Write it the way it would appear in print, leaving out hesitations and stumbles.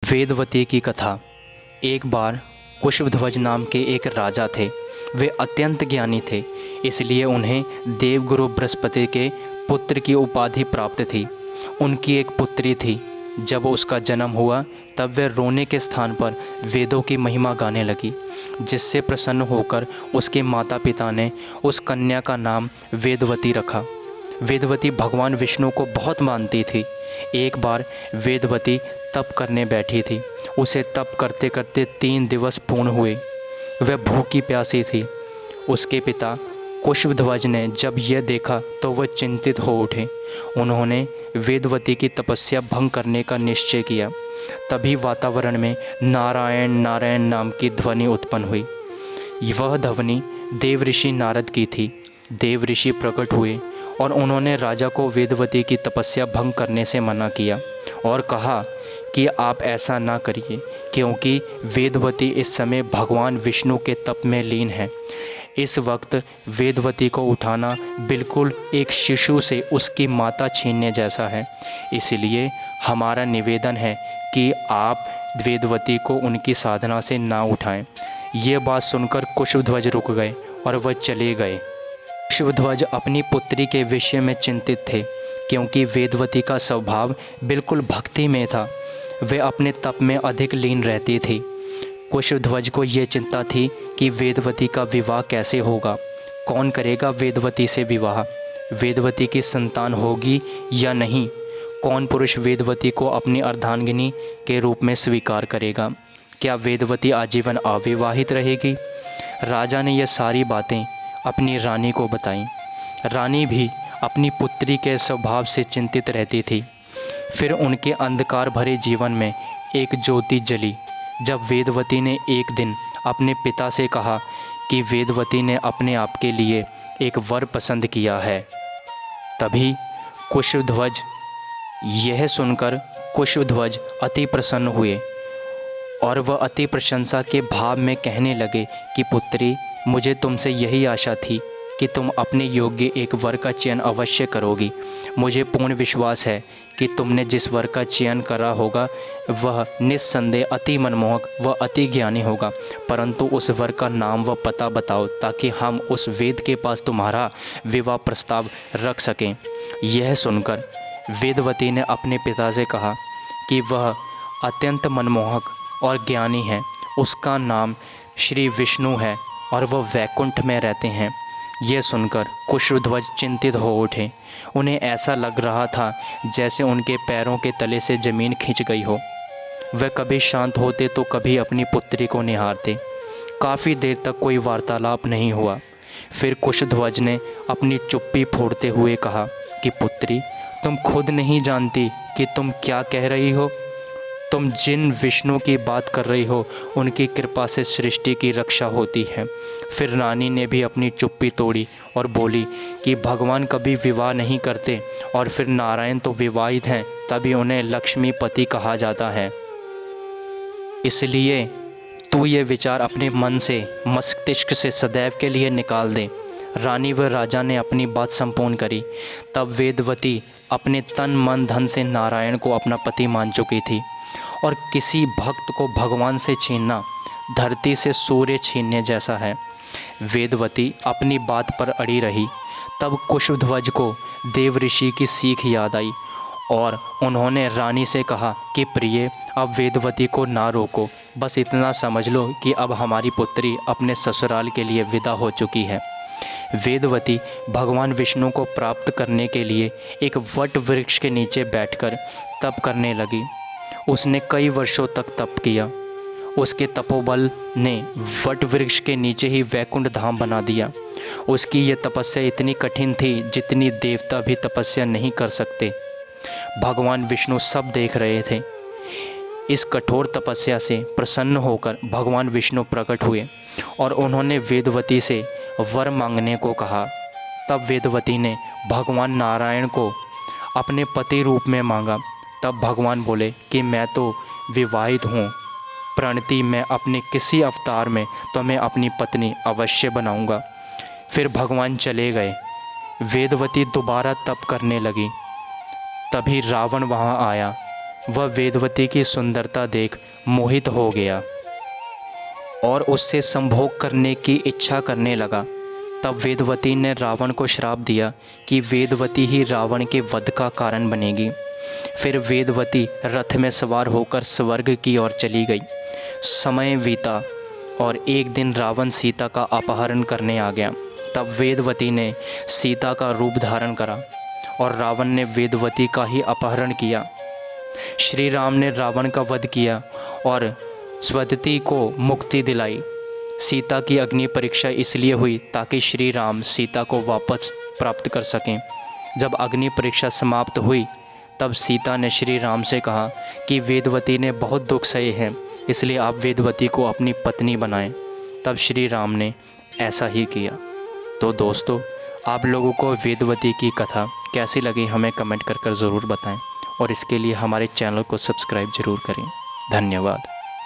वेदवती की कथा। एक बार कुशध्वज नाम के एक राजा थे। वे अत्यंत ज्ञानी थे, इसलिए उन्हें देवगुरु बृहस्पति के पुत्र की उपाधि प्राप्त थी। उनकी एक पुत्री थी। जब उसका जन्म हुआ तब वह रोने के स्थान पर वेदों की महिमा गाने लगी, जिससे प्रसन्न होकर उसके माता पिता ने उस कन्या का नाम वेदवती रखा। वेदवती भगवान विष्णु को बहुत मानती थी। एक बार वेदवती तप करने बैठी थी। उसे तप करते करते 3 दिवस पूर्ण हुए। वह भूखी प्यासी थी। उसके पिता कुशध्वज ने जब यह देखा तो वह चिंतित हो उठे। उन्होंने वेदवती की तपस्या भंग करने का निश्चय किया। तभी वातावरण में नारायण नारायण नाम की ध्वनि उत्पन्न हुई। वह ध्वनि देव ऋषि नारद की थी। देव ऋषि प्रकट हुए और उन्होंने राजा को वेदवती की तपस्या भंग करने से मना किया और कहा कि आप ऐसा ना करिए, क्योंकि वेदवती इस समय भगवान विष्णु के तप में लीन है। इस वक्त वेदवती को उठाना बिल्कुल एक शिशु से उसकी माता छीनने जैसा है। इसलिए हमारा निवेदन है कि आप वेदवती को उनकी साधना से ना उठाएं। ये बात सुनकर कुशध्वज रुक गए और वह चले गए। कुशध्वज अपनी पुत्री के विषय में चिंतित थे, क्योंकि वेदवती का स्वभाव बिल्कुल भक्ति में था। वे अपने तप में अधिक लीन रहती थी। कुशध्वज को ये चिंता थी कि वेदवती का विवाह कैसे होगा, कौन करेगा वेदवती से विवाह, वेदवती की संतान होगी या नहीं, कौन पुरुष वेदवती को अपनी अर्धांगिनी के रूप में स्वीकार करेगा, क्या वेदवती आजीवन अविवाहित रहेगी। राजा ने यह सारी बातें अपनी रानी को बताईं। रानी भी अपनी पुत्री के स्वभाव से चिंतित रहती थी। फिर उनके अंधकार भरे जीवन में एक ज्योति जली, जब वेदवती ने एक दिन अपने पिता से कहा कि वेदवती ने अपने आप के लिए एक वर पसंद किया है। तभी कुशध्वज यह सुनकर कुशध्वज अति प्रसन्न हुए और वह अति प्रशंसा के भाव में कहने लगे कि पुत्री, मुझे तुमसे यही आशा थी कि तुम अपने योग्य एक वर का चयन अवश्य करोगी। मुझे पूर्ण विश्वास है कि तुमने जिस वर का चयन करा होगा वह निस्संदेह अति मनमोहक व अति ज्ञानी होगा, परंतु उस वर का नाम व पता बताओ ताकि हम उस वेद के पास तुम्हारा विवाह प्रस्ताव रख सकें। यह सुनकर वेदवती ने अपने पिता से कहा कि वह अत्यंत मनमोहक और ज्ञानी है। उसका नाम श्री विष्णु है और वह वैकुंठ में रहते हैं। यह सुनकर कुशध्वज चिंतित हो उठे। उन्हें ऐसा लग रहा था जैसे उनके पैरों के तले से ज़मीन खिंच गई हो। वह कभी शांत होते तो कभी अपनी पुत्री को निहारते। काफ़ी देर तक कोई वार्तालाप नहीं हुआ। फिर कुशध्वज ने अपनी चुप्पी फोड़ते हुए कहा कि पुत्री, तुम खुद नहीं जानती कि तुम क्या कह रही हो। तुम जिन विष्णु की बात कर रही हो उनकी कृपा से सृष्टि की रक्षा होती है। फिर रानी ने भी अपनी चुप्पी तोड़ी और बोली कि भगवान कभी विवाह नहीं करते, और फिर नारायण तो विवाहित हैं, तभी उन्हें लक्ष्मीपति कहा जाता है। इसलिए तू ये विचार अपने मन से, मस्तिष्क से सदैव के लिए निकाल दे। रानी व राजा ने अपनी बात संपूर्ण करी। तब वेदवती अपने तन मन धन से नारायण को अपना पति मान चुकी थी, और किसी भक्त को भगवान से छीनना धरती से सूर्य छीनने जैसा है। वेदवती अपनी बात पर अड़ी रही। तब कुशध्वज को देव ऋषि की सीख याद आई और उन्होंने रानी से कहा कि प्रिय, अब वेदवती को ना रोको, बस इतना समझ लो कि अब हमारी पुत्री अपने ससुराल के लिए विदा हो चुकी है। वेदवती भगवान विष्णु को प्राप्त करने के लिए एक वट वृक्ष के नीचे बैठकर तप करने लगी। उसने कई वर्षों तक तप किया। उसके तपोबल ने वट वृक्ष के नीचे ही वैकुंठ धाम बना दिया। उसकी यह तपस्या इतनी कठिन थी जितनी देवता भी तपस्या नहीं कर सकते। भगवान विष्णु सब देख रहे थे। इस कठोर तपस्या से प्रसन्न होकर भगवान विष्णु प्रकट हुए और उन्होंने वेदवती से वर मांगने को कहा। तब वेदवती ने भगवान नारायण को अपने पति रूप में मांगा। तब भगवान बोले कि मैं तो विवाहित हूँ, प्रणति मैं अपने किसी अवतार में तुम्हें अपनी पत्नी अवश्य बनाऊंगा। फिर भगवान चले गए। वेदवती दोबारा तप करने लगी। तभी रावण वहाँ आया। वह वेदवती की सुंदरता देख मोहित हो गया और उससे संभोग करने की इच्छा करने लगा। तब वेदवती ने रावण को श्राप दिया कि वेदवती ही रावण के वध का कारण बनेगी। फिर वेदवती रथ में सवार होकर स्वर्ग की ओर चली गई। समय बीता और एक दिन रावण सीता का अपहरण करने आ गया। तब वेदवती ने सीता का रूप धारण करा और रावण ने वेदवती का ही अपहरण किया। श्री राम ने रावण का वध किया और स्वदती को मुक्ति दिलाई। सीता की अग्नि परीक्षा इसलिए हुई ताकि श्री राम सीता को वापस प्राप्त कर सकें। जब अग्नि परीक्षा समाप्त हुई तब सीता ने श्री राम से कहा कि वेदवती ने बहुत दुख सहे हैं, इसलिए आप वेदवती को अपनी पत्नी बनाएं। तब श्री राम ने ऐसा ही किया। तो दोस्तों, आप लोगों को वेदवती की कथा कैसी लगी हमें कमेंट कर ज़रूर बताएं और इसके लिए हमारे चैनल को सब्सक्राइब ज़रूर करें। धन्यवाद।